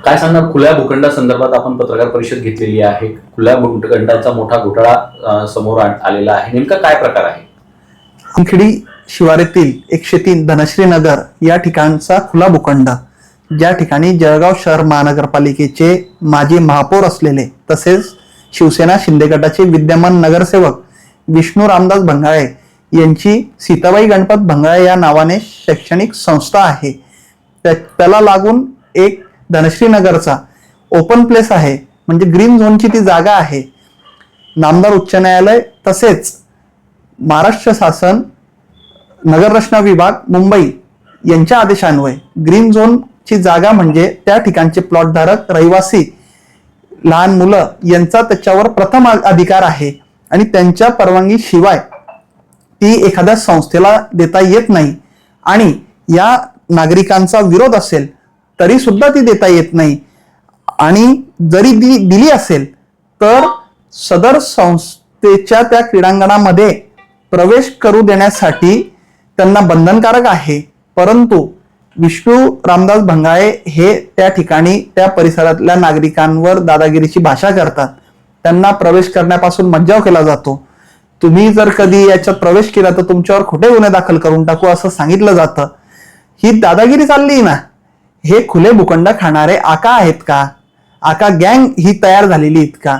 काय सांगणार खुल्या भूखंडासंदर्भात आपण पत्रकार परिषद घेतलेली आहे. खुल्या भूखंडाचा मोठा घोटाळा समोर आलेला आहे. नेमका काय प्रकार आहे? अंखडी शिवारातील 103 धनश्री नगर या ठिकाणचा खुला भूखंड, ज्या ठिकाणी जळगाव शहर महानगरपालिकेचे माजी महापौर असलेले तसेच शिवसेना शिंदे गटाचे विद्यमान नगरसेवक विष्णू रामदास भंगाळे यांची सीताबाई गणपत भंगाळे या नावाने शैक्षणिक संस्था आहे. त्याला लागून एक धनश्री नगरचा ओपन प्लेस आहे, म्हणजे ग्रीन झोनची ती जागा आहे. नामदार उच्च न्यायालय तसेच महाराष्ट्र शासन नगररचना विभाग मुंबई यांच्या आदेशान्वये ग्रीन झोनची जागा म्हणजे त्या ठिकाणचे प्लॉटधारक, रहिवासी, लहान मुलं यांचा त्याच्यावर प्रथम अधिकार आहे आणि त्यांच्या परवानगी शिवाय ती एखाद्या संस्थेला देता येत नाही. आणि या नागरिकांचा विरोध असेल तरी सुद्धा ती देता येत नाही. आणि जरी दिली असेल तर सदर संस्थेच्या त्या क्रीडांगणामध्ये प्रवेश करू देण्यासाठी त्यांना बंधनकारक आहे. परंतु विष्णू रामदास भंगाळे हे त्या ठिकाणी त्या परिसरातल्या नागरिकांवर दादागिरीची भाषा करतात. त्यांना प्रवेश करण्यापासून मज्जाव केला जातो. तुम्ही जर कधी याच्यात प्रवेश केला तर तुमच्यावर खोटे गुन्हे दाखल करून टाकू असं सांगितलं जातं. ही दादागिरी चालली ना. हे खुले भूखंड खाणारे आका आहेत का? आका गँग ही तयार झालेली आहेत का?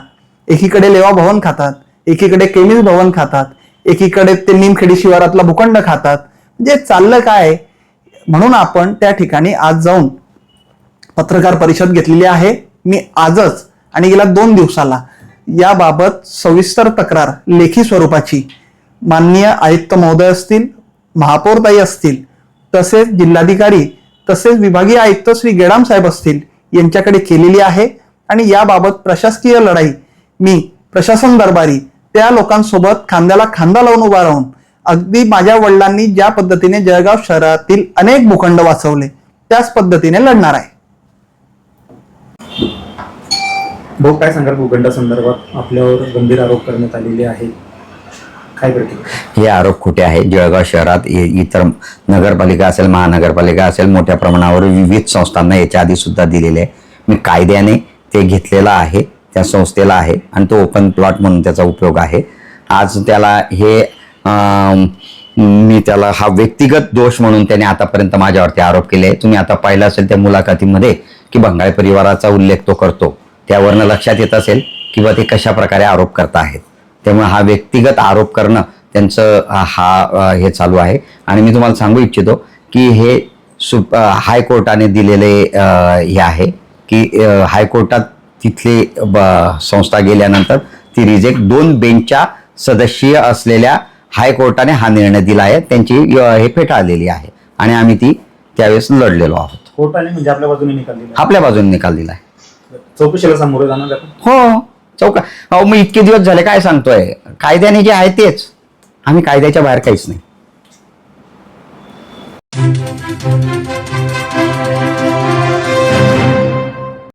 एकीकडे लेवा भवन खातात, एकीकडे केमिस भवन खातात, एकीकडे ते निमखेडी शिवारातला भूखंड खातात. म्हणजे चाललं काय? म्हणून आपण त्या ठिकाणी आज जाऊन पत्रकार परिषद घेतलेली आहे. मी आजच आणि गेल्या 2 दिवसाला याबाबत सविस्तर तक्रार लेखी स्वरूपाची माननीय आयुक्त महोदय असतील, महापौरताई असतील, तसेच जिल्हाधिकारी तसेच विभागीय आयुक्त श्री गेडाम साहेब असतील यांच्याकडे केलेली आहे. आणि याबाबत प्रशासकीय लढाई मी प्रशासन दरबारी त्या लोकांसोबत खांद्याला खांदा लावून उभा राहून अगदी माझ्या वडिलांनी ज्या पद्धतीने जळगाव शहरातील अनेक भूखंड वाचवले त्याच पद्धतीने लढणार आहे. भाऊ, काय सांगाल भूखंडासंदर्भात आपल्यावर गंभीर आरोप करण्यात आलेले आहेत, काय प्रतिक्रिया? हे आरोप खोटे आहेत. जळगाव शहरात इतर नगरपालिका असेल, महानगरपालिका असेल, मोठ्या प्रमाणावर विविध संस्थांना याच्या आधी सुद्धा दिलेले आहे. मी कायद्याने ते घेतलेलं आहे, त्या संस्थेला आहे आणि तो ओपन प्लॉट म्हणून त्याचा उपयोग आहे. आज त्याला मी त्याला हा व्यक्तिगत दोष म्हणून त्याने आतापर्यंत माझ्यावरती आरोप केले. तुम्ही आता पाहिलं असेल त्या मुलाखतीमध्ये की भंगाळे परिवाराचा उल्लेख तो करतो, त्यावरनं लक्षात येत असेल किंवा ते कशा प्रकारे आरोप करत आहेत. त्यामुळे हा व्यक्तिगत आरोप करणं त्यांचं हे चालू आहे. आणि मी तुम्हाला सांगू इच्छितो की हे हायकोर्टाने दिलेले हे आहे की हायकोर्टात तिथले संस्था गेल्यानंतर ती रिजेक्ट 2 बेंचच्या सदस्यीय असलेल्या हायकोर्टाने हा निर्णय दिला आहे. त्यांची हे फेटाळलेली आहे आणि आम्ही ती त्यावेळेस लढलेलो आहोत. कोर्टाने म्हणजे आपल्या बाजूने निकाल दिला? आपल्या बाजूने निकाल दिलाय. चौकशीला सामोरे जाणार आपण? हो, अहो मी इतके दिवस झाले काय सांगतोय, कायद्याने जे आहे तेच. आम्ही कायद्याच्या बाहेर काहीच नाही.